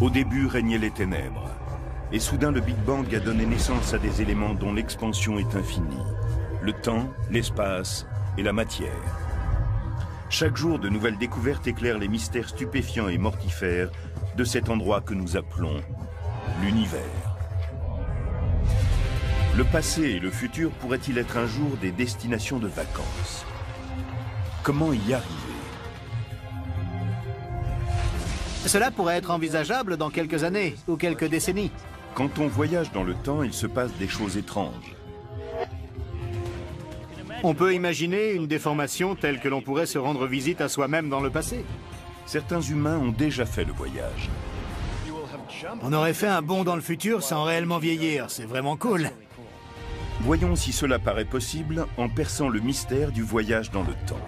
Au début régnaient les ténèbres. Et soudain, le Big Bang a donné naissance à des éléments dont l'expansion est infinie. Le temps, l'espace et la matière. Chaque jour, de nouvelles découvertes éclairent les mystères stupéfiants et mortifères de cet endroit que nous appelons l'univers. Le passé et le futur pourraient-ils être un jour des destinations de vacances? Comment y arriver? Cela pourrait être envisageable dans quelques années ou quelques décennies. Quand on voyage dans le temps, il se passe des choses étranges. On peut imaginer une déformation telle que l'on pourrait se rendre visite à soi-même dans le passé. Certains humains ont déjà fait le voyage. On aurait fait un bond dans le futur sans réellement vieillir, c'est vraiment cool. Voyons si cela paraît possible en perçant le mystère du voyage dans le temps.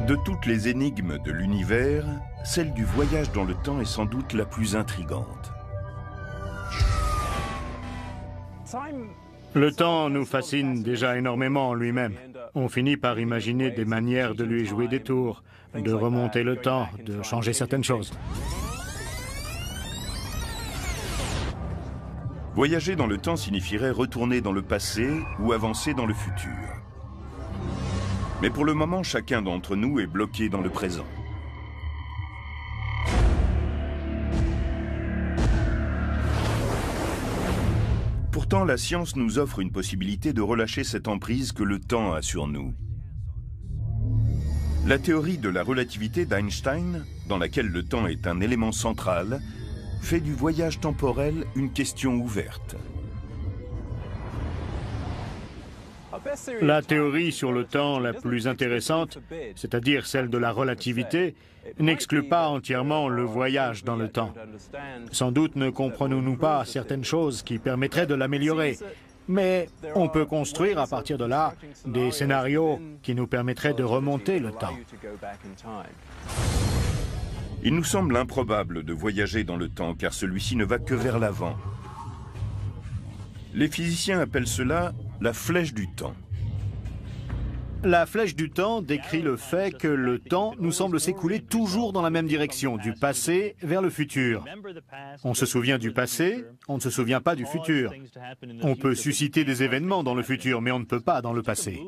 De toutes les énigmes de l'univers, celle du voyage dans le temps est sans doute la plus intrigante. Le temps nous fascine déjà énormément en lui-même. On finit par imaginer des manières de lui jouer des tours, de remonter le temps, de changer certaines choses. Voyager dans le temps signifierait retourner dans le passé ou avancer dans le futur. Mais pour le moment, chacun d'entre nous est bloqué dans le présent. Pourtant, la science nous offre une possibilité de relâcher cette emprise que le temps a sur nous. La théorie de la relativité d'Einstein, dans laquelle le temps est un élément central, fait du voyage temporel une question ouverte. La théorie sur le temps la plus intéressante, c'est-à-dire celle de la relativité, n'exclut pas entièrement le voyage dans le temps. Sans doute ne comprenons-nous pas certaines choses qui permettraient de l'améliorer, mais on peut construire à partir de là des scénarios qui nous permettraient de remonter le temps. Il nous semble improbable de voyager dans le temps car celui-ci ne va que vers l'avant. Les physiciens appellent cela la flèche du temps. La flèche du temps décrit le fait que le temps nous semble s'écouler toujours dans la même direction, du passé vers le futur. On se souvient du passé, on ne se souvient pas du futur. On peut susciter des événements dans le futur, mais on ne peut pas dans le passé.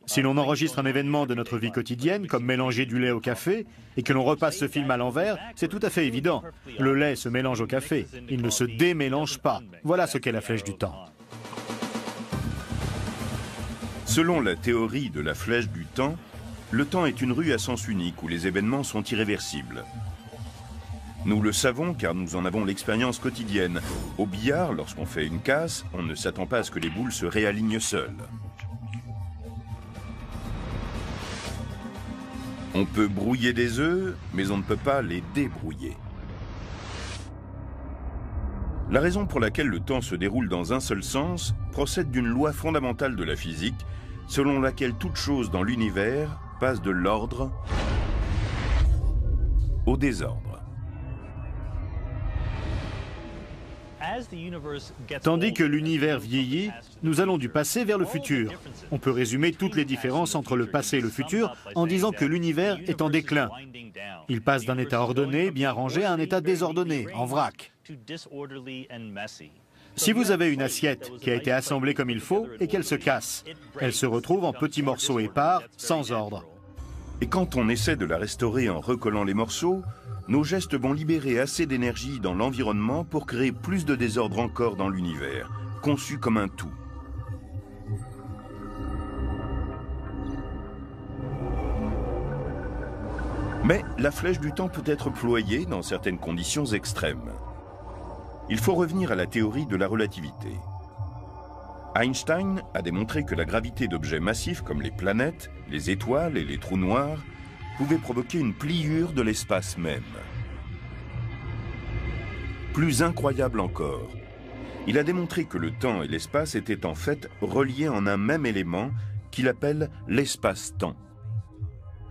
Si l'on enregistre un événement de notre vie quotidienne, comme mélanger du lait au café, et que l'on repasse ce film à l'envers, c'est tout à fait évident. Le lait se mélange au café, il ne se démélange pas. Voilà ce qu'est la flèche du temps. Selon la théorie de la flèche du temps, le temps est une rue à sens unique où les événements sont irréversibles. Nous le savons car nous en avons l'expérience quotidienne. Au billard, lorsqu'on fait une casse, on ne s'attend pas à ce que les boules se réalignent seules. On peut brouiller des œufs, mais on ne peut pas les débrouiller. La raison pour laquelle le temps se déroule dans un seul sens procède d'une loi fondamentale de la physique, selon laquelle toute chose dans l'univers passe de l'ordre au désordre. Tandis que l'univers vieillit, nous allons du passé vers le futur. On peut résumer toutes les différences entre le passé et le futur en disant que l'univers est en déclin. Il passe d'un état ordonné, bien rangé, à un état désordonné, en vrac. Si vous avez une assiette qui a été assemblée comme il faut et qu'elle se casse, elle se retrouve en petits morceaux épars, sans ordre. Et quand on essaie de la restaurer en recollant les morceaux, nos gestes vont libérer assez d'énergie dans l'environnement pour créer plus de désordre encore dans l'univers, conçu comme un tout. Mais la flèche du temps peut être ployée dans certaines conditions extrêmes. Il faut revenir à la théorie de la relativité. Einstein a démontré que la gravité d'objets massifs comme les planètes, les étoiles et les trous noirs pouvait provoquer une pliure de l'espace même. Plus incroyable encore, il a démontré que le temps et l'espace étaient en fait reliés en un même élément qu'il appelle l'espace-temps.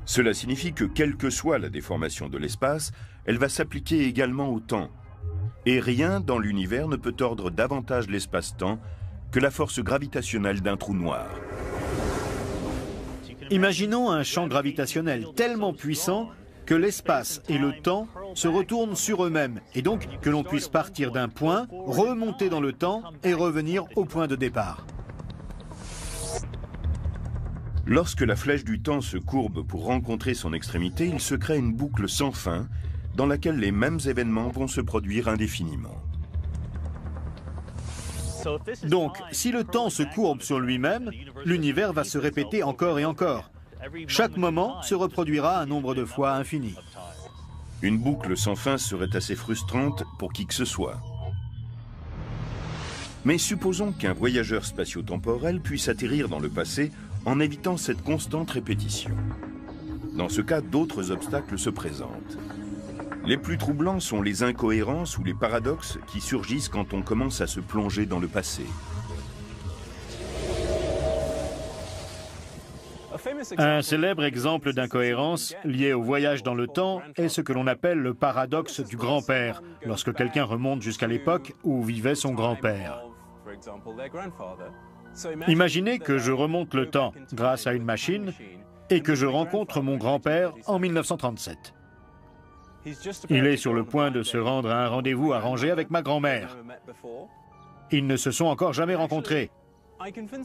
Cela signifie que quelle que soit la déformation de l'espace, elle va s'appliquer également au temps. Et rien dans l'univers ne peut tordre davantage l'espace-temps que la force gravitationnelle d'un trou noir. Imaginons un champ gravitationnel tellement puissant que l'espace et le temps se retournent sur eux-mêmes, et donc que l'on puisse partir d'un point, remonter dans le temps et revenir au point de départ. Lorsque la flèche du temps se courbe pour rencontrer son extrémité, il se crée une boucle sans fin dans laquelle les mêmes événements vont se produire indéfiniment. Donc, si le temps se courbe sur lui-même, l'univers va se répéter encore et encore. Chaque moment se reproduira un nombre de fois infini. Une boucle sans fin serait assez frustrante pour qui que ce soit. Mais supposons qu'un voyageur spatio-temporel puisse atterrir dans le passé en évitant cette constante répétition. Dans ce cas, d'autres obstacles se présentent. Les plus troublants sont les incohérences ou les paradoxes qui surgissent quand on commence à se plonger dans le passé. Un célèbre exemple d'incohérence lié au voyage dans le temps est ce que l'on appelle le paradoxe du grand-père, lorsque quelqu'un remonte jusqu'à l'époque où vivait son grand-père. Imaginez que je remonte le temps grâce à une machine et que je rencontre mon grand-père en 1937. Il est sur le point de se rendre à un rendez-vous arrangé avec ma grand-mère. Ils ne se sont encore jamais rencontrés.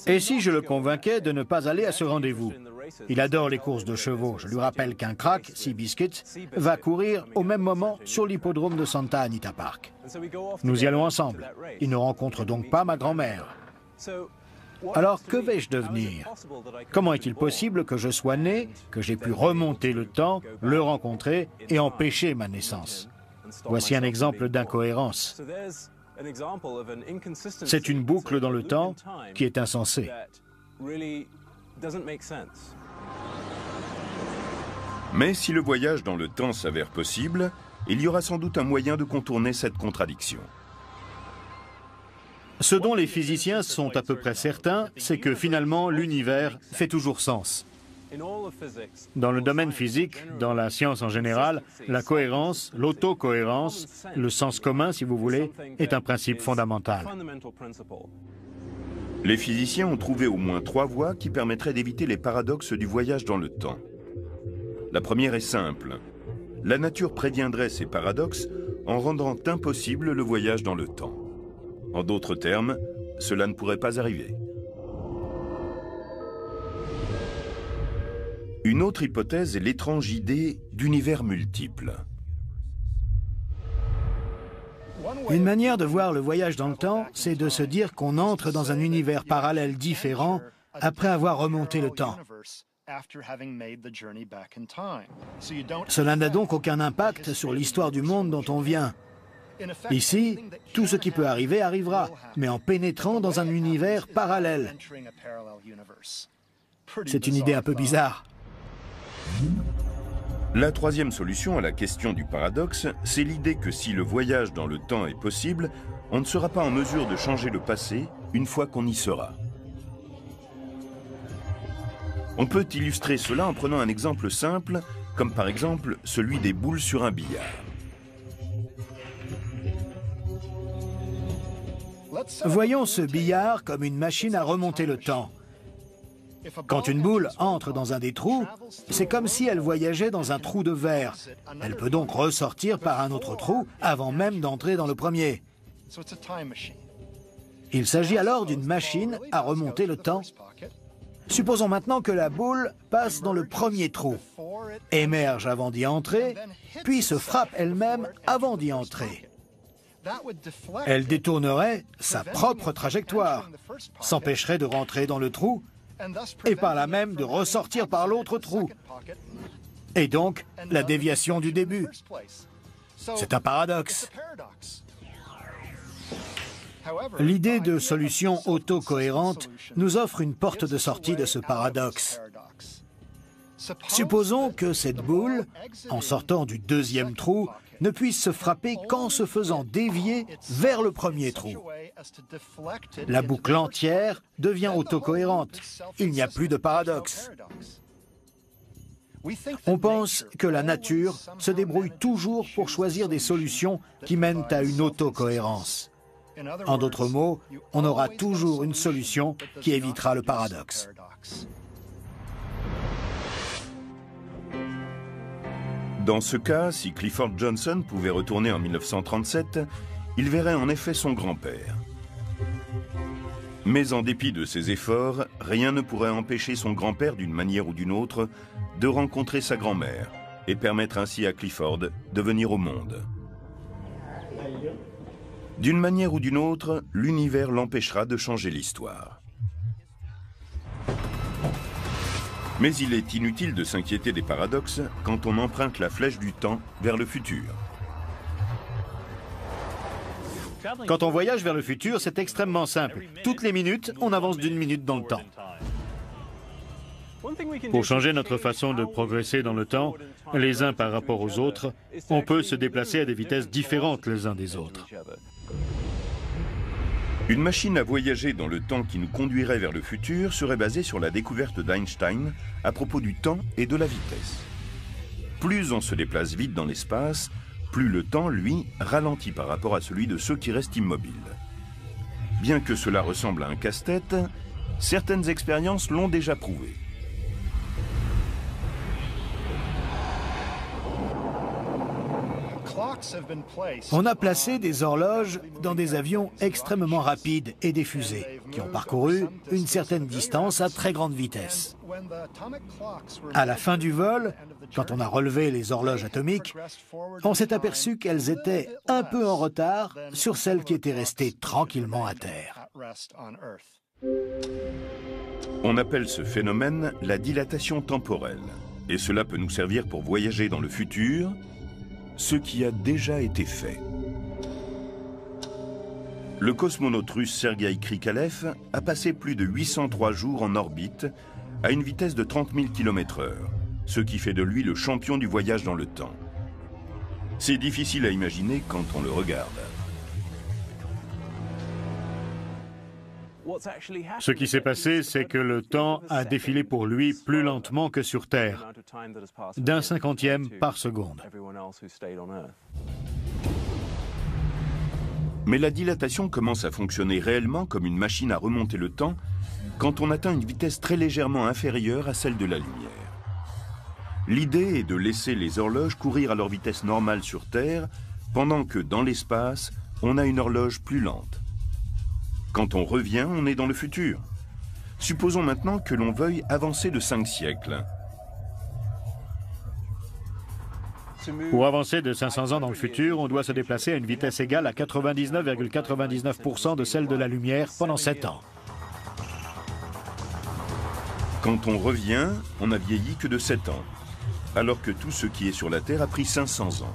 Et si je le convainquais de ne pas aller à ce rendez-vous? Il adore les courses de chevaux. Je lui rappelle qu'un crack, Seabiscuit, va courir au même moment sur l'hippodrome de Santa Anita Park. Nous y allons ensemble. Il ne rencontre donc pas ma grand-mère. Alors que vais-je devenir? Comment est-il possible que je sois né, que j'ai pu remonter le temps, le rencontrer et empêcher ma naissance? Voici un exemple d'incohérence. C'est une boucle dans le temps qui est insensée. Mais si le voyage dans le temps s'avère possible, il y aura sans doute un moyen de contourner cette contradiction. Ce dont les physiciens sont à peu près certains, c'est que finalement l'univers fait toujours sens. Dans le domaine physique, dans la science en général, la cohérence, l'autocohérence, le sens commun si vous voulez, est un principe fondamental. Les physiciens ont trouvé au moins 3 voies qui permettraient d'éviter les paradoxes du voyage dans le temps. La première est simple. La nature préviendrait ces paradoxes en rendant impossible le voyage dans le temps. En d'autres termes, cela ne pourrait pas arriver. Une autre hypothèse est l'étrange idée d'univers multiples. Une manière de voir le voyage dans le temps, c'est de se dire qu'on entre dans un univers parallèle différent après avoir remonté le temps. Cela n'a donc aucun impact sur l'histoire du monde dont on vient. Ici, tout ce qui peut arriver arrivera, mais en pénétrant dans un univers parallèle. C'est une idée un peu bizarre. La troisième solution à la question du paradoxe, c'est l'idée que si le voyage dans le temps est possible, on ne sera pas en mesure de changer le passé une fois qu'on y sera. On peut illustrer cela en prenant un exemple simple, comme par exemple celui des boules sur un billard. Voyons ce billard comme une machine à remonter le temps. Quand une boule entre dans un des trous, c'est comme si elle voyageait dans un trou de verre. Elle peut donc ressortir par un autre trou avant même d'entrer dans le premier. Il s'agit alors d'une machine à remonter le temps. Supposons maintenant que la boule passe dans le premier trou, émerge avant d'y entrer, puis se frappe elle-même avant d'y entrer. Elle détournerait sa propre trajectoire, s'empêcherait de rentrer dans le trou et par là même de ressortir par l'autre trou. Et donc, la déviation du début. C'est un paradoxe. L'idée de solution autocohérente nous offre une porte de sortie de ce paradoxe. Supposons que cette boule, en sortant du deuxième trou, ne puisse se frapper qu'en se faisant dévier vers le premier trou. La boucle entière devient autocohérente. Il n'y a plus de paradoxe. On pense que la nature se débrouille toujours pour choisir des solutions qui mènent à une autocohérence. En d'autres mots, on aura toujours une solution qui évitera le paradoxe. Dans ce cas, si Clifford Johnson pouvait retourner en 1937, il verrait en effet son grand-père. Mais en dépit de ses efforts, rien ne pourrait empêcher son grand-père, d'une manière ou d'une autre, de rencontrer sa grand-mère et permettre ainsi à Clifford de venir au monde. D'une manière ou d'une autre, l'univers l'empêchera de changer l'histoire. Mais il est inutile de s'inquiéter des paradoxes quand on emprunte la flèche du temps vers le futur. Quand on voyage vers le futur, c'est extrêmement simple. Toutes les minutes, on avance d'une minute dans le temps. Pour changer notre façon de progresser dans le temps, les uns par rapport aux autres, on peut se déplacer à des vitesses différentes les uns des autres. Une machine à voyager dans le temps qui nous conduirait vers le futur serait basée sur la découverte d'Einstein à propos du temps et de la vitesse. Plus on se déplace vite dans l'espace, plus le temps, lui, ralentit par rapport à celui de ceux qui restent immobiles. Bien que cela ressemble à un casse-tête, certaines expériences l'ont déjà prouvé. On a placé des horloges dans des avions extrêmement rapides et des fusées qui ont parcouru une certaine distance à très grande vitesse. À la fin du vol, quand on a relevé les horloges atomiques, on s'est aperçu qu'elles étaient un peu en retard sur celles qui étaient restées tranquillement à terre. On appelle ce phénomène la dilatation temporelle, et cela peut nous servir pour voyager dans le futur, ce qui a déjà été fait. Le cosmonaute russe Sergueï Krikalev a passé plus de 803 jours en orbite à une vitesse de 30 000 km/h, ce qui fait de lui le champion du voyage dans le temps. C'est difficile à imaginer quand on le regarde. Ce qui s'est passé, c'est que le temps a défilé pour lui plus lentement que sur Terre, d'un 50e par seconde. Mais la dilatation commence à fonctionner réellement comme une machine à remonter le temps quand on atteint une vitesse très légèrement inférieure à celle de la lumière. L'idée est de laisser les horloges courir à leur vitesse normale sur Terre, pendant que dans l'espace, on a une horloge plus lente. Quand on revient, on est dans le futur. Supposons maintenant que l'on veuille avancer de 5 siècles. Pour avancer de 500 ans dans le futur, on doit se déplacer à une vitesse égale à 99,99% de celle de la lumière pendant 7 ans. Quand on revient, on n'a vieilli que de 7 ans, alors que tout ce qui est sur la Terre a pris 500 ans.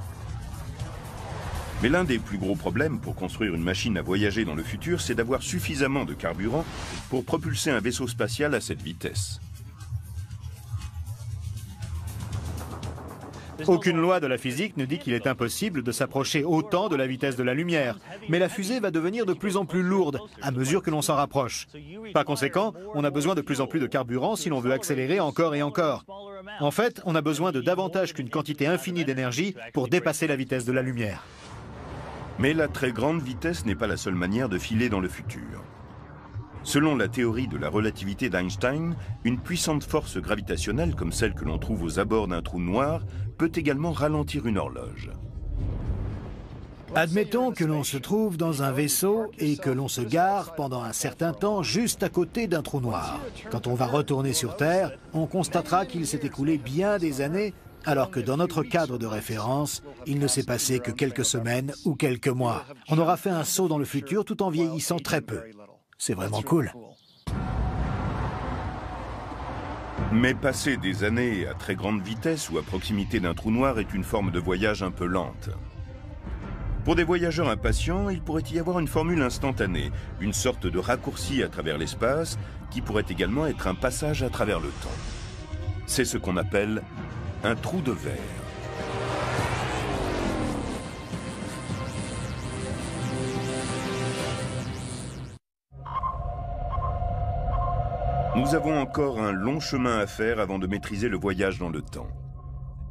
Mais l'un des plus gros problèmes pour construire une machine à voyager dans le futur, c'est d'avoir suffisamment de carburant pour propulser un vaisseau spatial à cette vitesse. Aucune loi de la physique ne dit qu'il est impossible de s'approcher autant de la vitesse de la lumière. Mais la fusée va devenir de plus en plus lourde à mesure que l'on s'en rapproche. Par conséquent, on a besoin de plus en plus de carburant si l'on veut accélérer encore et encore. En fait, on a besoin de davantage qu'une quantité infinie d'énergie pour dépasser la vitesse de la lumière. Mais la très grande vitesse n'est pas la seule manière de filer dans le futur. Selon la théorie de la relativité d'Einstein, une puissante force gravitationnelle comme celle que l'on trouve aux abords d'un trou noir peut également ralentir une horloge. Admettons que l'on se trouve dans un vaisseau et que l'on se gare pendant un certain temps juste à côté d'un trou noir. Quand on va retourner sur Terre, on constatera qu'il s'est écoulé bien des années, alors que dans notre cadre de référence, il ne s'est passé que quelques semaines ou quelques mois. On aura fait un saut dans le futur tout en vieillissant très peu. C'est vraiment cool. Mais passer des années à très grande vitesse ou à proximité d'un trou noir est une forme de voyage un peu lente. Pour des voyageurs impatients, il pourrait y avoir une formule instantanée, une sorte de raccourci à travers l'espace qui pourrait également être un passage à travers le temps. C'est ce qu'on appelle un trou de verre. Nous avons encore un long chemin à faire avant de maîtriser le voyage dans le temps.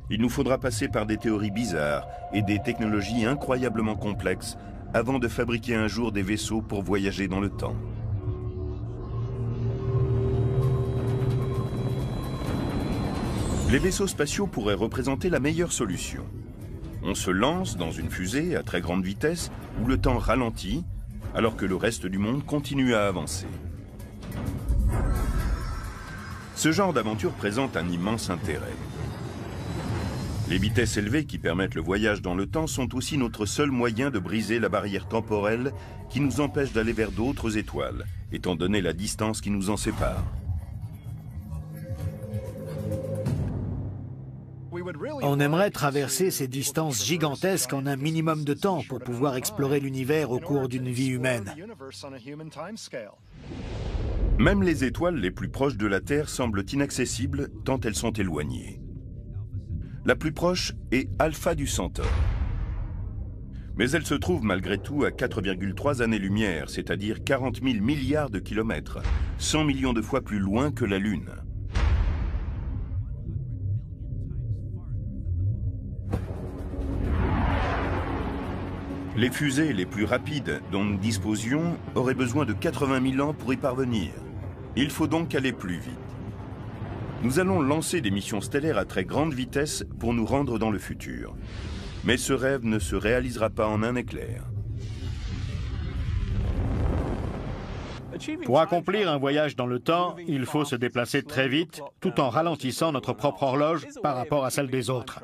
Il nous faudra passer par des théories bizarres et des technologies incroyablement complexes avant de fabriquer un jour des vaisseaux pour voyager dans le temps. Les vaisseaux spatiaux pourraient représenter la meilleure solution. On se lance dans une fusée à très grande vitesse où le temps ralentit alors que le reste du monde continue à avancer. Ce genre d'aventure présente un immense intérêt. Les vitesses élevées qui permettent le voyage dans le temps sont aussi notre seul moyen de briser la barrière temporelle qui nous empêche d'aller vers d'autres étoiles, étant donné la distance qui nous en sépare. On aimerait traverser ces distances gigantesques en un minimum de temps pour pouvoir explorer l'univers au cours d'une vie humaine. Même les étoiles les plus proches de la Terre semblent inaccessibles tant elles sont éloignées. La plus proche est Alpha du Centaure. Mais elle se trouve malgré tout à 4,3 années-lumière, c'est-à-dire 40 000 milliards de kilomètres, 100 millions de fois plus loin que la Lune. Les fusées les plus rapides dont nous disposions auraient besoin de 80 000 ans pour y parvenir. Il faut donc aller plus vite. Nous allons lancer des missions stellaires à très grande vitesse pour nous rendre dans le futur. Mais ce rêve ne se réalisera pas en un éclair. Pour accomplir un voyage dans le temps, il faut se déplacer très vite, tout en ralentissant notre propre horloge par rapport à celle des autres.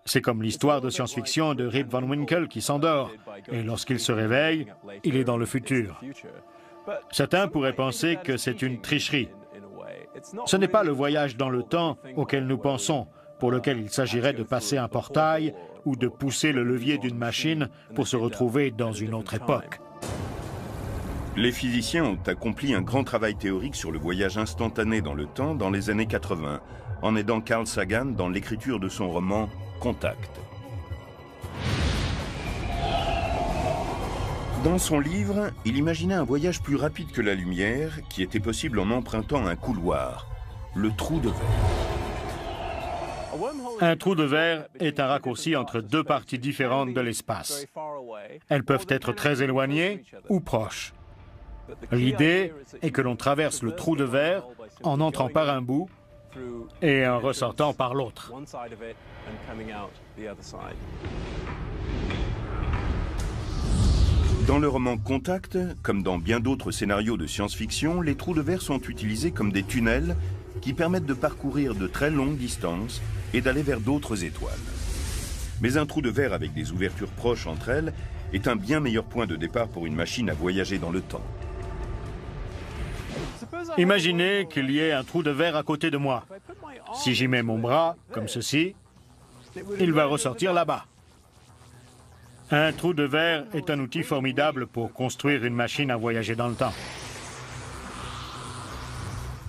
C'est comme l'histoire de science-fiction de Rip Van Winkle qui s'endort, et lorsqu'il se réveille, il est dans le futur. Certains pourraient penser que c'est une tricherie. Ce n'est pas le voyage dans le temps auquel nous pensons, pour lequel il s'agirait de passer un portail ou de pousser le levier d'une machine pour se retrouver dans une autre époque. Les physiciens ont accompli un grand travail théorique sur le voyage instantané dans le temps dans les années 80, en aidant Carl Sagan dans l'écriture de son roman Contact. Dans son livre, il imaginait un voyage plus rapide que la lumière qui était possible en empruntant un couloir, le trou de verre. Un trou de verre est un raccourci entre deux parties différentes de l'espace. Elles peuvent être très éloignées ou proches. L'idée est que l'on traverse le trou de verre en entrant par un bout et en ressortant par l'autre. Dans le roman Contact, comme dans bien d'autres scénarios de science-fiction, les trous de verre sont utilisés comme des tunnels qui permettent de parcourir de très longues distances et d'aller vers d'autres étoiles. Mais un trou de verre avec des ouvertures proches entre elles est un bien meilleur point de départ pour une machine à voyager dans le temps. Imaginez qu'il y ait un trou de verre à côté de moi. Si j'y mets mon bras, comme ceci, il va ressortir là-bas. Un trou de verre est un outil formidable pour construire une machine à voyager dans le temps.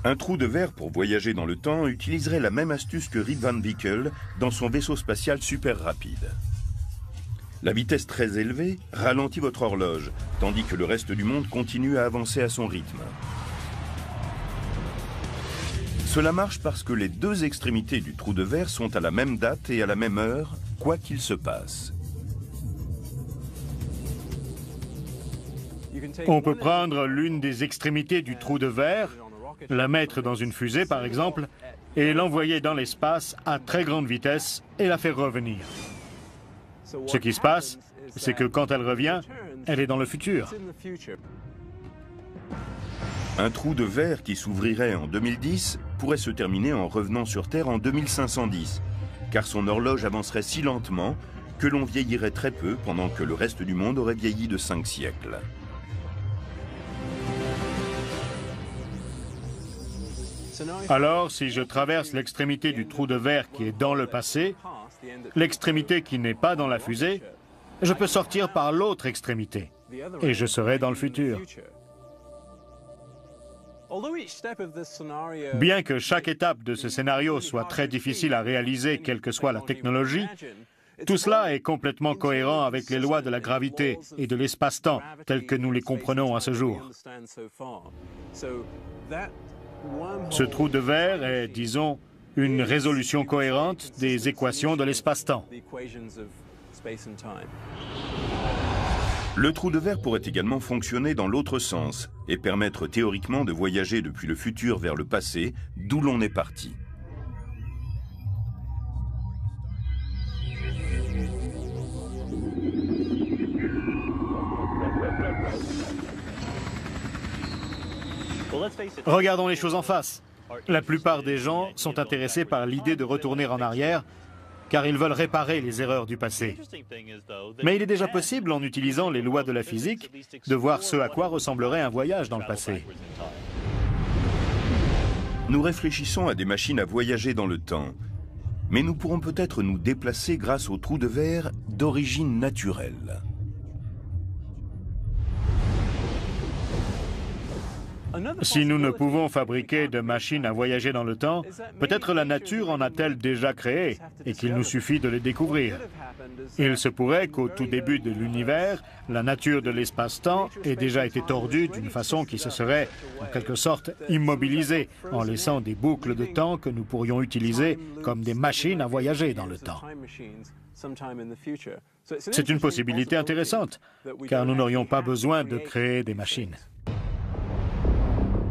Un trou de verre pour voyager dans le temps utiliserait la même astuce que Rip Van Winkle dans son vaisseau spatial super rapide. La vitesse très élevée ralentit votre horloge, tandis que le reste du monde continue à avancer à son rythme. Cela marche parce que les deux extrémités du trou de verre sont à la même date et à la même heure, quoi qu'il se passe. On peut prendre l'une des extrémités du trou de verre, la mettre dans une fusée par exemple, et l'envoyer dans l'espace à très grande vitesse et la faire revenir. Ce qui se passe, c'est que quand elle revient, elle est dans le futur. Un trou de verre qui s'ouvrirait en 2010 pourrait se terminer en revenant sur Terre en 2510, car son horloge avancerait si lentement que l'on vieillirait très peu pendant que le reste du monde aurait vieilli de 5 siècles. Alors, si je traverse l'extrémité du trou de verre qui est dans le passé, l'extrémité qui n'est pas dans la fusée, je peux sortir par l'autre extrémité et je serai dans le futur. Bien que chaque étape de ce scénario soit très difficile à réaliser, quelle que soit la technologie, tout cela est complètement cohérent avec les lois de la gravité et de l'espace-temps telles que nous les comprenons à ce jour. Ce trou de verre est, disons, une résolution cohérente des équations de l'espace-temps. Le trou de verre pourrait également fonctionner dans l'autre sens et permettre théoriquement de voyager depuis le futur vers le passé, d'où l'on est parti. Regardons les choses en face. La plupart des gens sont intéressés par l'idée de retourner en arrière, car ils veulent réparer les erreurs du passé. Mais il est déjà possible, en utilisant les lois de la physique, de voir ce à quoi ressemblerait un voyage dans le passé. Nous réfléchissons à des machines à voyager dans le temps, mais nous pourrons peut-être nous déplacer grâce aux trous de verre d'origine naturelle. Si nous ne pouvons fabriquer de machines à voyager dans le temps, peut-être la nature en a-t-elle déjà créé et qu'il nous suffit de les découvrir. Il se pourrait qu'au tout début de l'univers, la nature de l'espace-temps ait déjà été tordue d'une façon qui se serait, en quelque sorte, immobilisée, en laissant des boucles de temps que nous pourrions utiliser comme des machines à voyager dans le temps. C'est une possibilité intéressante, car nous n'aurions pas besoin de créer des machines.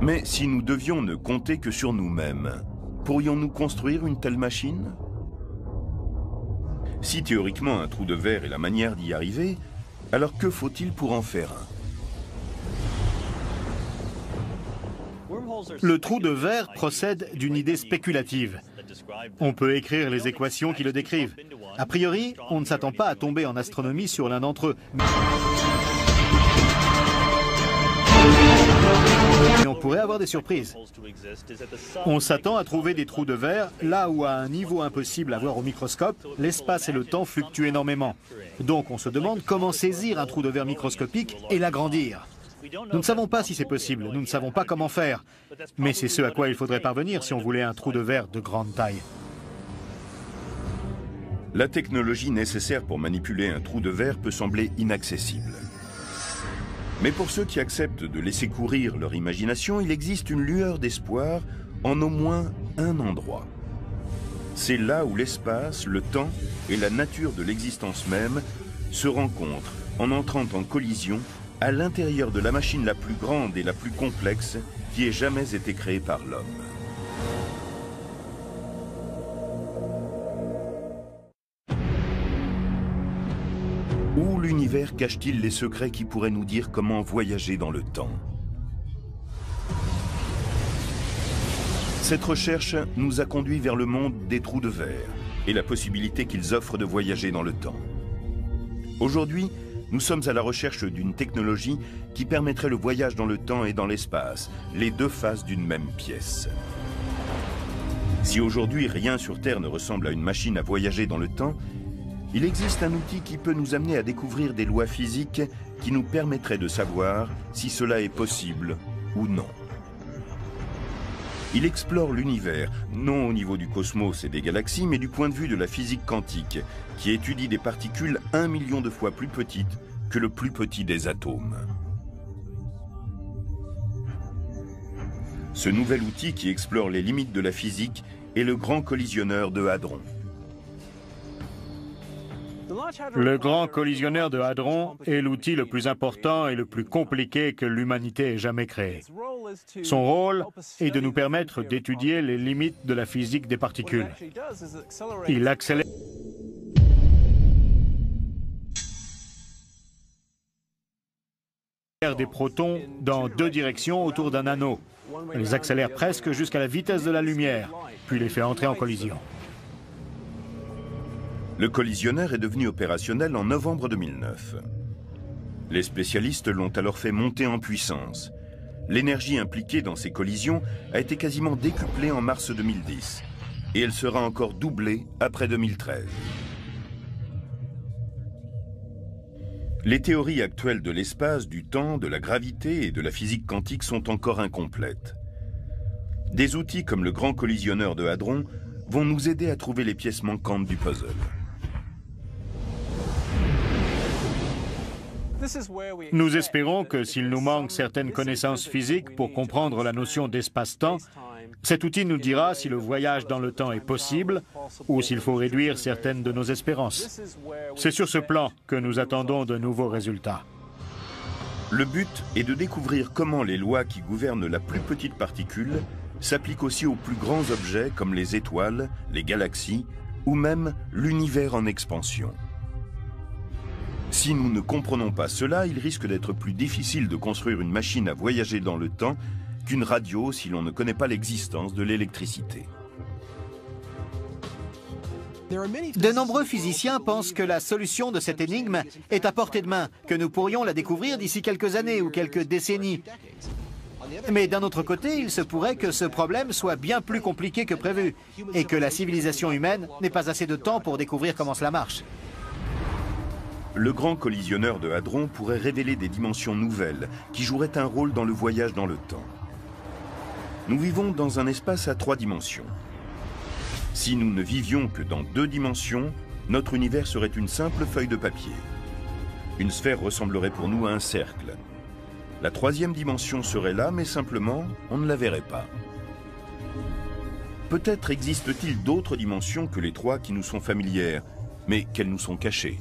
Mais si nous devions ne compter que sur nous-mêmes, pourrions-nous construire une telle machine? Si théoriquement un trou de verre est la manière d'y arriver, alors que faut-il pour en faire un? Le trou de verre procède d'une idée spéculative. On peut écrire les équations qui le décrivent. A priori, on ne s'attend pas à tomber en astronomie sur l'un d'entre eux. Mais on pourrait avoir des surprises. On s'attend à trouver des trous de verre là où, à un niveau impossible à voir au microscope, l'espace et le temps fluctuent énormément. Donc on se demande comment saisir un trou de verre microscopique et l'agrandir. Nous ne savons pas si c'est possible, nous ne savons pas comment faire. Mais c'est ce à quoi il faudrait parvenir si on voulait un trou de verre de grande taille. La technologie nécessaire pour manipuler un trou de verre peut sembler inaccessible. Mais pour ceux qui acceptent de laisser courir leur imagination, il existe une lueur d'espoir en au moins un endroit. C'est là où l'espace, le temps et la nature de l'existence même se rencontrent en entrant en collision à l'intérieur de la machine la plus grande et la plus complexe qui ait jamais été créée par l'homme. Où l'univers cache-t-il les secrets qui pourraient nous dire comment voyager dans le temps? Cette recherche nous a conduit vers le monde des trous de verre et la possibilité qu'ils offrent de voyager dans le temps. Aujourd'hui, nous sommes à la recherche d'une technologie qui permettrait le voyage dans le temps et dans l'espace, les deux faces d'une même pièce. Si aujourd'hui rien sur Terre ne ressemble à une machine à voyager dans le temps, il existe un outil qui peut nous amener à découvrir des lois physiques qui nous permettraient de savoir si cela est possible ou non. Il explore l'univers, non au niveau du cosmos et des galaxies, mais du point de vue de la physique quantique, qui étudie des particules 1 million de fois plus petites que le plus petit des atomes. Ce nouvel outil qui explore les limites de la physique est le Grand Collisionneur de Hadron. Le Grand Collisionneur de Hadron est l'outil le plus important et le plus compliqué que l'humanité ait jamais créé. Son rôle est de nous permettre d'étudier les limites de la physique des particules. Il accélère des protons dans deux directions autour d'un anneau. Il les accélère presque jusqu'à la vitesse de la lumière, puis les fait entrer en collision. Le collisionneur est devenu opérationnel en novembre 2009. Les spécialistes l'ont alors fait monter en puissance. L'énergie impliquée dans ces collisions a été quasiment décuplée en mars 2010 et elle sera encore doublée après 2013. Les théories actuelles de l'espace, du temps, de la gravité et de la physique quantique sont encore incomplètes. Des outils comme le Grand Collisionneur de Hadron vont nous aider à trouver les pièces manquantes du puzzle. Nous espérons que s'il nous manque certaines connaissances physiques pour comprendre la notion d'espace-temps, cet outil nous dira si le voyage dans le temps est possible ou s'il faut réduire certaines de nos espérances. C'est sur ce plan que nous attendons de nouveaux résultats. Le but est de découvrir comment les lois qui gouvernent la plus petite particule s'appliquent aussi aux plus grands objets comme les étoiles, les galaxies ou même l'univers en expansion. Si nous ne comprenons pas cela, il risque d'être plus difficile de construire une machine à voyager dans le temps qu'une radio si l'on ne connaît pas l'existence de l'électricité. De nombreux physiciens pensent que la solution de cette énigme est à portée de main, que nous pourrions la découvrir d'ici quelques années ou quelques décennies. Mais d'un autre côté, il se pourrait que ce problème soit bien plus compliqué que prévu et que la civilisation humaine n'ait pas assez de temps pour découvrir comment cela marche. Le grand collisionneur de Hadron pourrait révéler des dimensions nouvelles qui joueraient un rôle dans le voyage dans le temps. Nous vivons dans un espace à 3 dimensions. Si nous ne vivions que dans 2 dimensions, notre univers serait une simple feuille de papier. Une sphère ressemblerait pour nous à un cercle. La 3e dimension serait là, mais simplement, on ne la verrait pas. Peut-être existe-t-il d'autres dimensions que les 3 qui nous sont familières, mais qu'elles nous sont cachées.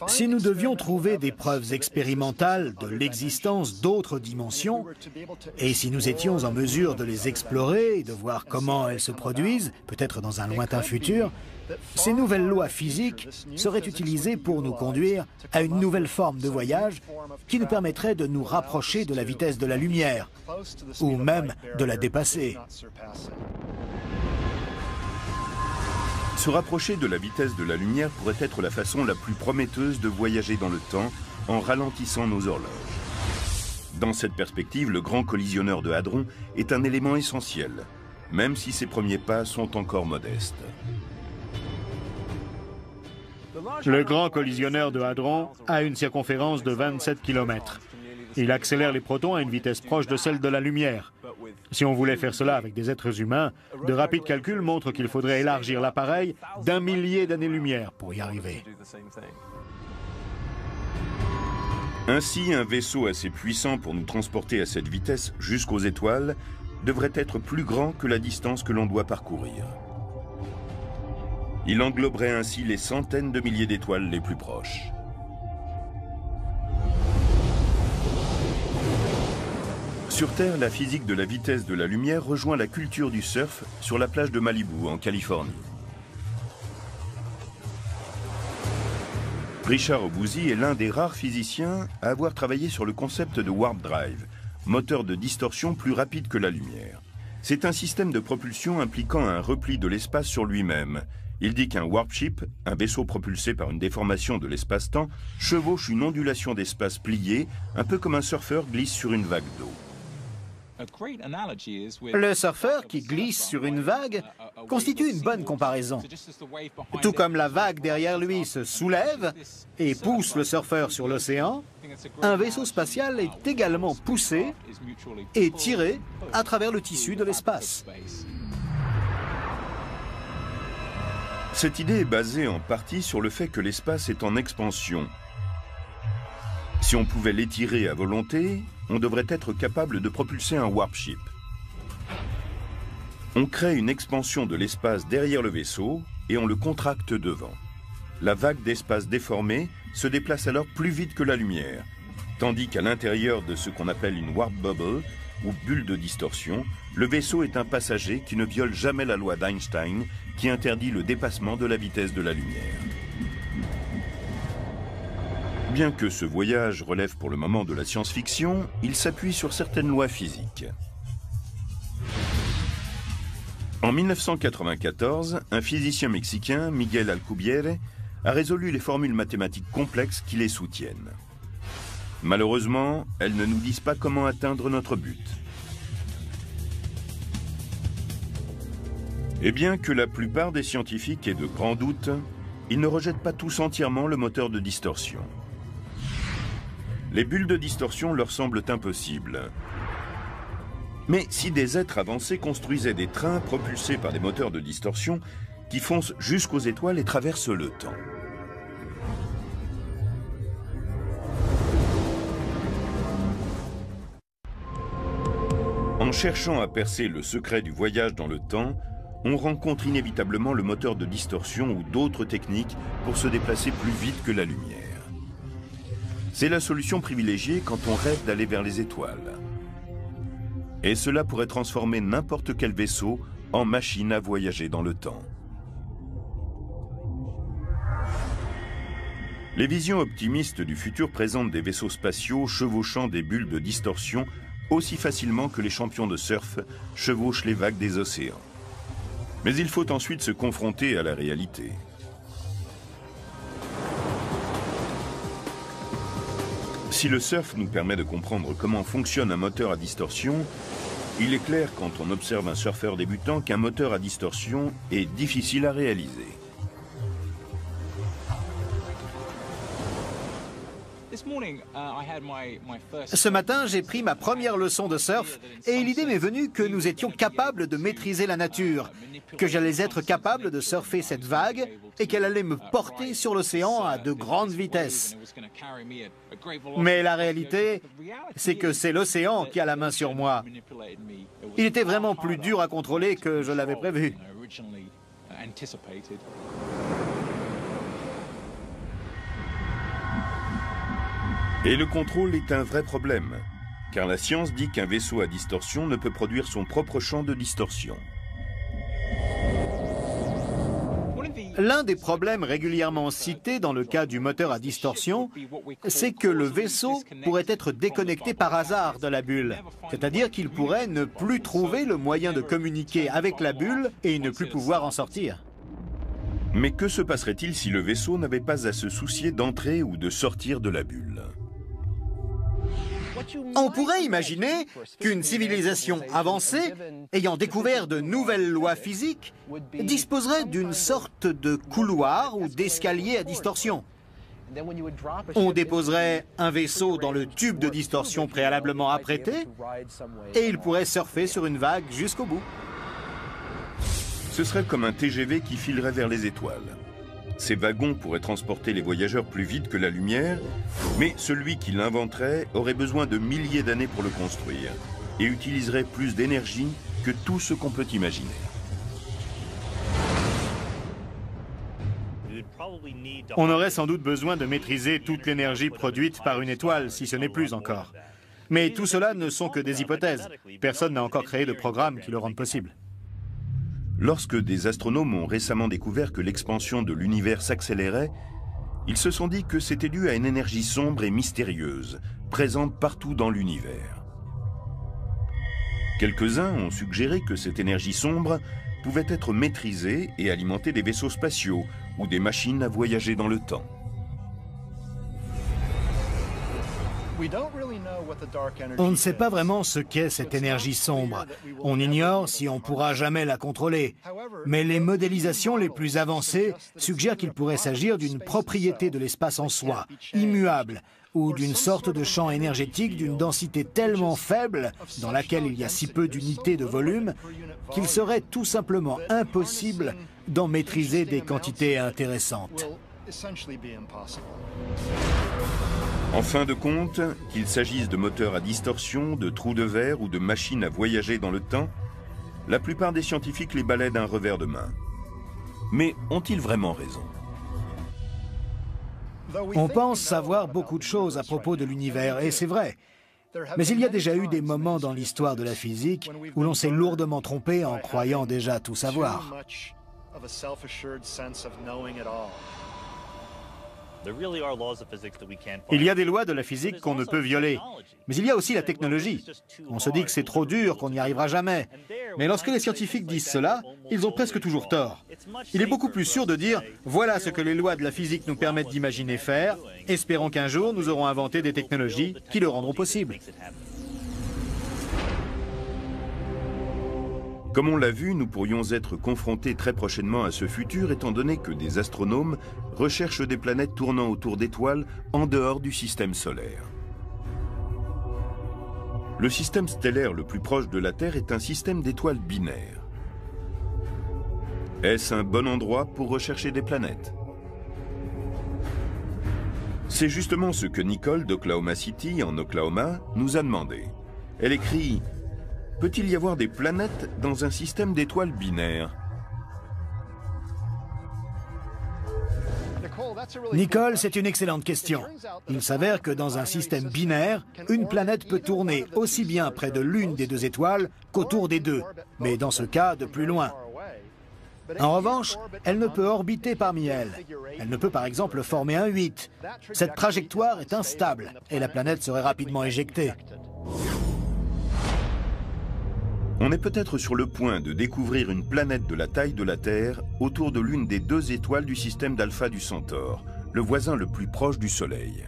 Si nous devions trouver des preuves expérimentales de l'existence d'autres dimensions, et si nous étions en mesure de les explorer et de voir comment elles se produisent, peut-être dans un lointain futur, ces nouvelles lois physiques seraient utilisées pour nous conduire à une nouvelle forme de voyage qui nous permettrait de nous rapprocher de la vitesse de la lumière, ou même de la dépasser. Se rapprocher de la vitesse de la lumière pourrait être la façon la plus prometteuse de voyager dans le temps en ralentissant nos horloges. Dans cette perspective, le grand collisionneur de Hadron est un élément essentiel, même si ses premiers pas sont encore modestes. Le grand collisionneur de Hadron a une circonférence de 27 km. Il accélère les protons à une vitesse proche de celle de la lumière. Si on voulait faire cela avec des êtres humains, de rapides calculs montrent qu'il faudrait élargir l'appareil d'1 millier d'années-lumière pour y arriver. Ainsi, un vaisseau assez puissant pour nous transporter à cette vitesse jusqu'aux étoiles devrait être plus grand que la distance que l'on doit parcourir. Il engloberait ainsi les centaines de milliers d'étoiles les plus proches. Sur Terre, la physique de la vitesse de la lumière rejoint la culture du surf sur la plage de Malibu, en Californie. Richard Obousy est l'un des rares physiciens à avoir travaillé sur le concept de warp drive, moteur de distorsion plus rapide que la lumière. C'est un système de propulsion impliquant un repli de l'espace sur lui-même. Il dit qu'un warp ship, un vaisseau propulsé par une déformation de l'espace-temps, chevauche une ondulation d'espace pliée, un peu comme un surfeur glisse sur une vague d'eau. Le surfeur qui glisse sur une vague constitue une bonne comparaison. Tout comme la vague derrière lui se soulève et pousse le surfeur sur l'océan, un vaisseau spatial est également poussé et tiré à travers le tissu de l'espace. Cette idée est basée en partie sur le fait que l'espace est en expansion. Si on pouvait l'étirer à volonté, on devrait être capable de propulser un warp ship. On crée une expansion de l'espace derrière le vaisseau et on le contracte devant. La vague d'espace déformée se déplace alors plus vite que la lumière, tandis qu'à l'intérieur de ce qu'on appelle une warp bubble, ou bulle de distorsion, le vaisseau est un passager qui ne viole jamais la loi d'Einstein, qui interdit le dépassement de la vitesse de la lumière. Bien que ce voyage relève pour le moment de la science-fiction, il s'appuie sur certaines lois physiques. En 1994, un physicien mexicain, Miguel Alcubierre, a résolu les formules mathématiques complexes qui les soutiennent. Malheureusement, elles ne nous disent pas comment atteindre notre but. Et bien que la plupart des scientifiques aient de grands doutes, ils ne rejettent pas tous entièrement le moteur de distorsion. Les bulles de distorsion leur semblent impossibles. Mais si des êtres avancés construisaient des trains propulsés par des moteurs de distorsion, qui fonce jusqu'aux étoiles et traverse le temps. En cherchant à percer le secret du voyage dans le temps, on rencontre inévitablement le moteur de distorsion ou d'autres techniques pour se déplacer plus vite que la lumière. C'est la solution privilégiée quand on rêve d'aller vers les étoiles. Et cela pourrait transformer n'importe quel vaisseau en machine à voyager dans le temps. Les visions optimistes du futur présentent des vaisseaux spatiaux chevauchant des bulles de distorsion aussi facilement que les champions de surf chevauchent les vagues des océans. Mais il faut ensuite se confronter à la réalité. Si le surf nous permet de comprendre comment fonctionne un moteur à distorsion, il est clair quand on observe un surfeur débutant qu'un moteur à distorsion est difficile à réaliser. Ce matin, j'ai pris ma première leçon de surf et l'idée m'est venue que nous étions capables de maîtriser la nature, que j'allais être capable de surfer cette vague et qu'elle allait me porter sur l'océan à de grandes vitesses. Mais la réalité, c'est que c'est l'océan qui a la main sur moi. Il était vraiment plus dur à contrôler que je l'avais prévu. Et le contrôle est un vrai problème, car la science dit qu'un vaisseau à distorsion ne peut produire son propre champ de distorsion. L'un des problèmes régulièrement cités dans le cas du moteur à distorsion, c'est que le vaisseau pourrait être déconnecté par hasard de la bulle. C'est-à-dire qu'il pourrait ne plus trouver le moyen de communiquer avec la bulle et ne plus pouvoir en sortir. Mais que se passerait-il si le vaisseau n'avait pas à se soucier d'entrer ou de sortir de la bulle ? On pourrait imaginer qu'une civilisation avancée, ayant découvert de nouvelles lois physiques, disposerait d'une sorte de couloir ou d'escalier à distorsion. On déposerait un vaisseau dans le tube de distorsion préalablement apprêté et il pourrait surfer sur une vague jusqu'au bout. Ce serait comme un TGV qui filerait vers les étoiles. Ces wagons pourraient transporter les voyageurs plus vite que la lumière, mais celui qui l'inventerait aurait besoin de milliers d'années pour le construire et utiliserait plus d'énergie que tout ce qu'on peut imaginer. On aurait sans doute besoin de maîtriser toute l'énergie produite par une étoile, si ce n'est plus encore. Mais tout cela ne sont que des hypothèses. Personne n'a encore créé de programme qui le rende possible. Lorsque des astronomes ont récemment découvert que l'expansion de l'univers s'accélérait, ils se sont dit que c'était dû à une énergie sombre et mystérieuse, présente partout dans l'univers. Quelques-uns ont suggéré que cette énergie sombre pouvait être maîtrisée et alimenter des vaisseaux spatiaux ou des machines à voyager dans le temps. On ne sait pas vraiment ce qu'est cette énergie sombre. On ignore si on pourra jamais la contrôler. Mais les modélisations les plus avancées suggèrent qu'il pourrait s'agir d'une propriété de l'espace en soi, immuable, ou d'une sorte de champ énergétique d'une densité tellement faible, dans laquelle il y a si peu d'unités de volume, qu'il serait tout simplement impossible d'en maîtriser des quantités intéressantes. En fin de compte, qu'il s'agisse de moteurs à distorsion, de trous de verre ou de machines à voyager dans le temps, la plupart des scientifiques les balaient d'un revers de main. Mais ont-ils vraiment raison ? On pense savoir beaucoup de choses à propos de l'univers, et c'est vrai. Mais il y a déjà eu des moments dans l'histoire de la physique où l'on s'est lourdement trompé en croyant déjà tout savoir. Il y a des lois de la physique qu'on ne peut violer. Mais il y a aussi la technologie. On se dit que c'est trop dur, qu'on n'y arrivera jamais. Mais lorsque les scientifiques disent cela, ils ont presque toujours tort. Il est beaucoup plus sûr de dire « Voilà ce que les lois de la physique nous permettent d'imaginer faire. Espérons qu'un jour, nous aurons inventé des technologies qui le rendront possible. » Comme on l'a vu, nous pourrions être confrontés très prochainement à ce futur étant donné que des astronomes recherchent des planètes tournant autour d'étoiles en dehors du système solaire. Le système stellaire le plus proche de la Terre est un système d'étoiles binaires. Est-ce un bon endroit pour rechercher des planètes? C'est justement ce que Nicole d'Oklahoma City, en Oklahoma, nous a demandé. Elle écrit « Peut-il y avoir des planètes dans un système d'étoiles binaires ?» Nicole, c'est une excellente question. Il s'avère que dans un système binaire, une planète peut tourner aussi bien près de l'une des deux étoiles qu'autour des deux, mais dans ce cas, de plus loin. En revanche, elle ne peut orbiter parmi elles. Elle ne peut par exemple former un 8. Cette trajectoire est instable et la planète serait rapidement éjectée. On est peut-être sur le point de découvrir une planète de la taille de la Terre autour de l'une des deux étoiles du système d'Alpha du Centaure, le voisin le plus proche du Soleil.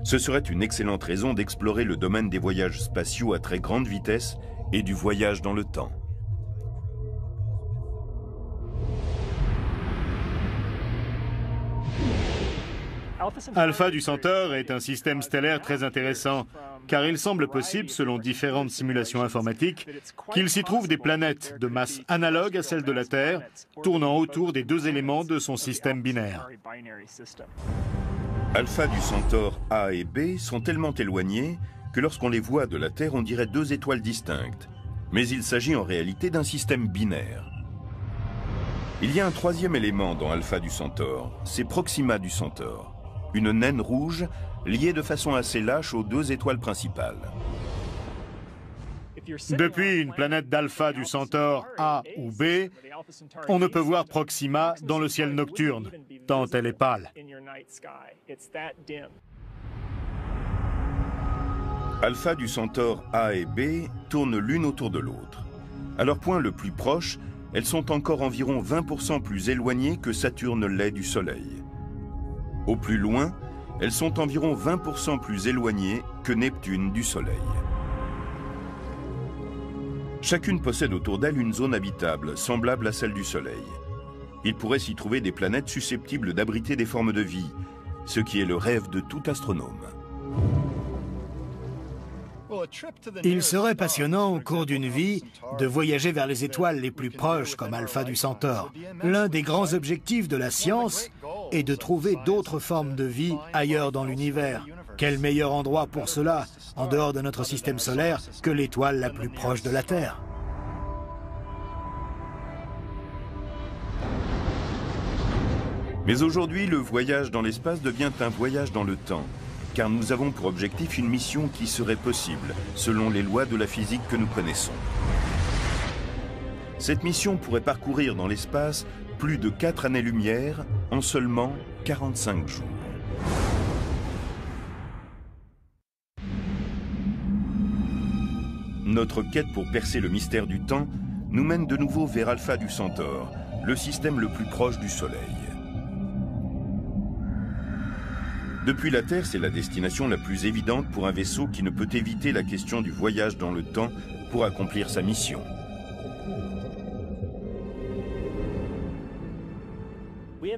Ce serait une excellente raison d'explorer le domaine des voyages spatiaux à très grande vitesse et du voyage dans le temps. Alpha du Centaure est un système stellaire très intéressant, car il semble possible, selon différentes simulations informatiques, qu'il s'y trouve des planètes de masse analogue à celle de la Terre, tournant autour des deux éléments de son système binaire. Alpha du Centaure A et B sont tellement éloignés que lorsqu'on les voit de la Terre, on dirait deux étoiles distinctes. Mais il s'agit en réalité d'un système binaire. Il y a un troisième élément dans Alpha du Centaure, c'est Proxima du Centaure, une naine rouge liée de façon assez lâche aux deux étoiles principales. Depuis une planète d'Alpha du Centaure A ou B, on ne peut voir Proxima dans le ciel nocturne, tant elle est pâle. Alpha du Centaure A et B tournent l'une autour de l'autre. À leur point le plus proche, elles sont encore environ 20% plus éloignées que Saturne l'est du Soleil. Au plus loin, elles sont environ 20% plus éloignées que Neptune du Soleil. Chacune possède autour d'elle une zone habitable, semblable à celle du Soleil. Il pourrait s'y trouver des planètes susceptibles d'abriter des formes de vie, ce qui est le rêve de tout astronome. Il serait passionnant au cours d'une vie de voyager vers les étoiles les plus proches comme Alpha du Centaure. L'un des grands objectifs de la science est de trouver d'autres formes de vie ailleurs dans l'univers. Quel meilleur endroit pour cela, en dehors de notre système solaire, que l'étoile la plus proche de la Terre? Mais aujourd'hui, le voyage dans l'espace devient un voyage dans le temps, car nous avons pour objectif une mission qui serait possible, selon les lois de la physique que nous connaissons. Cette mission pourrait parcourir dans l'espace plus de 4 années-lumière en seulement 45 jours. Notre quête pour percer le mystère du temps nous mène de nouveau vers Alpha du Centaure, le système le plus proche du Soleil. Depuis la Terre, c'est la destination la plus évidente pour un vaisseau qui ne peut éviter la question du voyage dans le temps pour accomplir sa mission.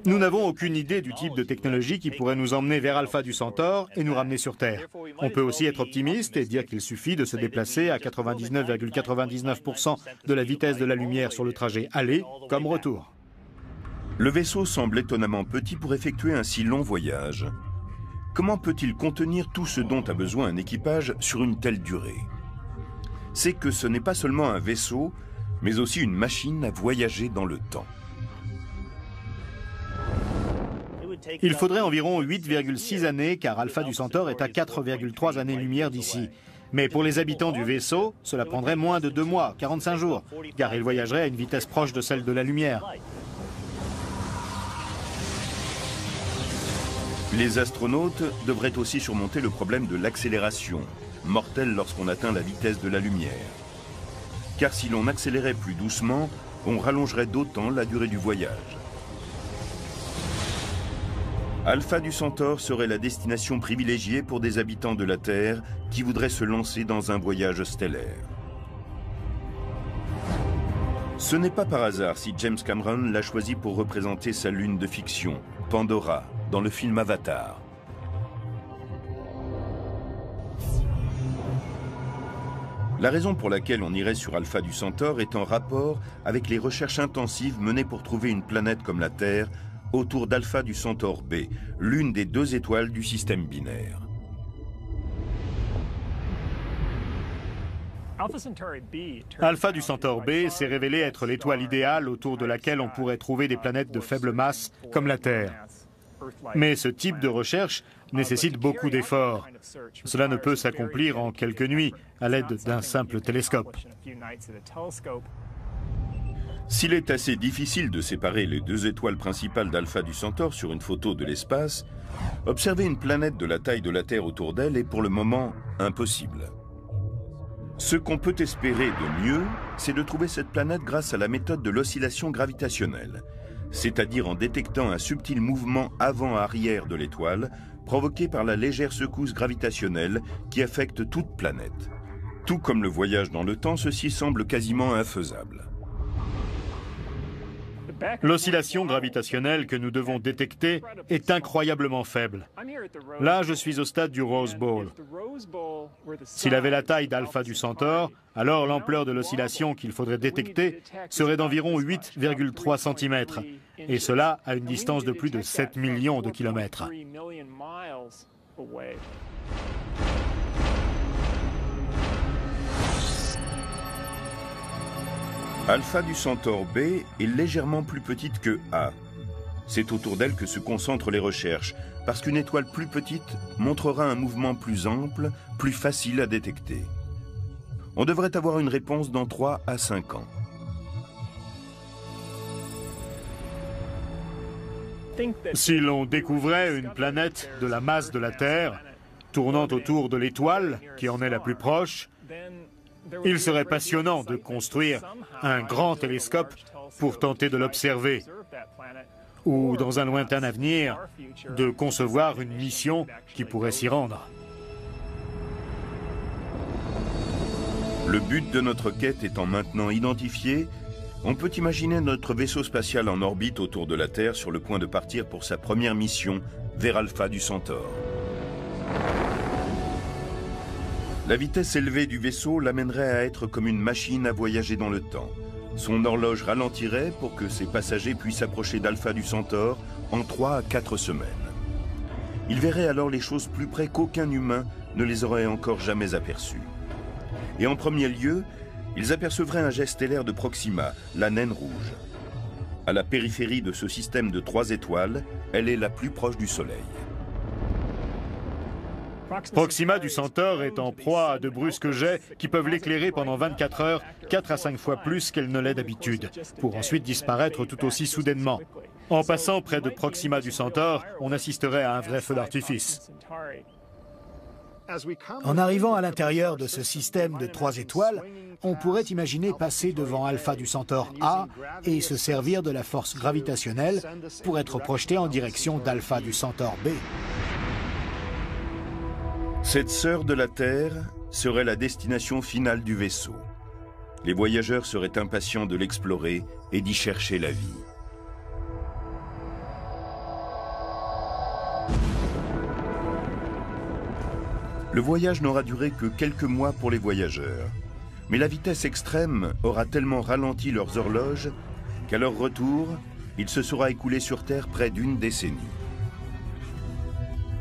Nous n'avons aucune idée du type de technologie qui pourrait nous emmener vers Alpha du Centaure et nous ramener sur Terre. On peut aussi être optimiste et dire qu'il suffit de se déplacer à 99,99% de la vitesse de la lumière sur le trajet aller comme retour. Le vaisseau semble étonnamment petit pour effectuer un si long voyage. Comment peut-il contenir tout ce dont a besoin un équipage sur une telle durée? C'est que ce n'est pas seulement un vaisseau, mais aussi une machine à voyager dans le temps. Il faudrait environ 8,6 années car Alpha du Centaure est à 4,3 années-lumière d'ici. Mais pour les habitants du vaisseau, cela prendrait moins de 2 mois, 45 jours, car ils voyageraient à une vitesse proche de celle de la lumière. Les astronautes devraient aussi surmonter le problème de l'accélération, mortelle lorsqu'on atteint la vitesse de la lumière. Car si l'on accélérait plus doucement, on rallongerait d'autant la durée du voyage. Alpha du Centaure serait la destination privilégiée pour des habitants de la Terre qui voudraient se lancer dans un voyage stellaire. Ce n'est pas par hasard si James Cameron l'a choisi pour représenter sa lune de fiction, Pandora, dans le film Avatar. La raison pour laquelle on irait sur Alpha du Centaure est en rapport avec les recherches intensives menées pour trouver une planète comme la Terre autour d'Alpha du Centaure B, l'une des 2 étoiles du système binaire. Alpha du Centaure B s'est révélé être l'étoile idéale autour de laquelle on pourrait trouver des planètes de faible masse comme la Terre. Mais ce type de recherche nécessite beaucoup d'efforts. Cela ne peut s'accomplir en quelques nuits à l'aide d'un simple télescope. S'il est assez difficile de séparer les 2 étoiles principales d'Alpha du Centaure sur une photo de l'espace, observer une planète de la taille de la Terre autour d'elle est pour le moment impossible. Ce qu'on peut espérer de mieux, c'est de trouver cette planète grâce à la méthode de l'oscillation gravitationnelle, c'est-à-dire en détectant un subtil mouvement avant-arrière de l'étoile provoqué par la légère secousse gravitationnelle qui affecte toute planète. Tout comme le voyage dans le temps, ceci semble quasiment infaisable. L'oscillation gravitationnelle que nous devons détecter est incroyablement faible. Là, je suis au stade du Rose Bowl. S'il avait la taille d'Alpha du Centaure, alors l'ampleur de l'oscillation qu'il faudrait détecter serait d'environ 8,3 cm, et cela à une distance de plus de 7 millions de kilomètres. Alpha du Centaure B est légèrement plus petite que A. C'est autour d'elle que se concentrent les recherches, parce qu'une étoile plus petite montrera un mouvement plus ample, plus facile à détecter. On devrait avoir une réponse dans 3 à 5 ans. Si l'on découvrait une planète de la masse de la Terre, tournant autour de l'étoile qui en est la plus proche, il serait passionnant de construire un grand télescope pour tenter de l'observer, ou dans un lointain avenir, de concevoir une mission qui pourrait s'y rendre. Le but de notre quête étant maintenant identifié, on peut imaginer notre vaisseau spatial en orbite autour de la Terre sur le point de partir pour sa première mission vers Alpha du Centaure. La vitesse élevée du vaisseau l'amènerait à être comme une machine à voyager dans le temps. Son horloge ralentirait pour que ses passagers puissent approcher d'Alpha du Centaure en 3 à 4 semaines. Ils verraient alors les choses plus près qu'aucun humain ne les aurait encore jamais aperçues. Et en premier lieu, ils apercevraient un jet stellaire de Proxima, la naine rouge. À la périphérie de ce système de 3 étoiles, elle est la plus proche du Soleil. Proxima du Centaure est en proie à de brusques jets qui peuvent l'éclairer pendant 24 heures, 4 à 5 fois plus qu'elle ne l'est d'habitude, pour ensuite disparaître tout aussi soudainement. En passant près de Proxima du Centaure, on assisterait à un vrai feu d'artifice. En arrivant à l'intérieur de ce système de 3 étoiles, on pourrait imaginer passer devant Alpha du Centaure A et se servir de la force gravitationnelle pour être projeté en direction d'Alpha du Centaure B. Cette sœur de la Terre serait la destination finale du vaisseau. Les voyageurs seraient impatients de l'explorer et d'y chercher la vie. Le voyage n'aura duré que quelques mois pour les voyageurs. Mais la vitesse extrême aura tellement ralenti leurs horloges qu'à leur retour, il se sera écoulé sur Terre près d'une décennie.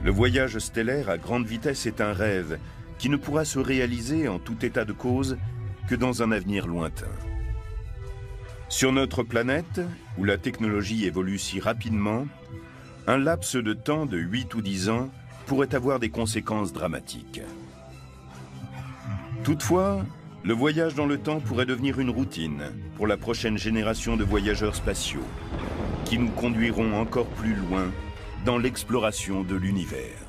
Le voyage stellaire à grande vitesse est un rêve qui ne pourra se réaliser en tout état de cause que dans un avenir lointain. Sur notre planète, où la technologie évolue si rapidement, un laps de temps de 8 ou 10 ans pourrait avoir des conséquences dramatiques. Toutefois, le voyage dans le temps pourrait devenir une routine pour la prochaine génération de voyageurs spatiaux, qui nous conduiront encore plus loin dans l'exploration de l'univers.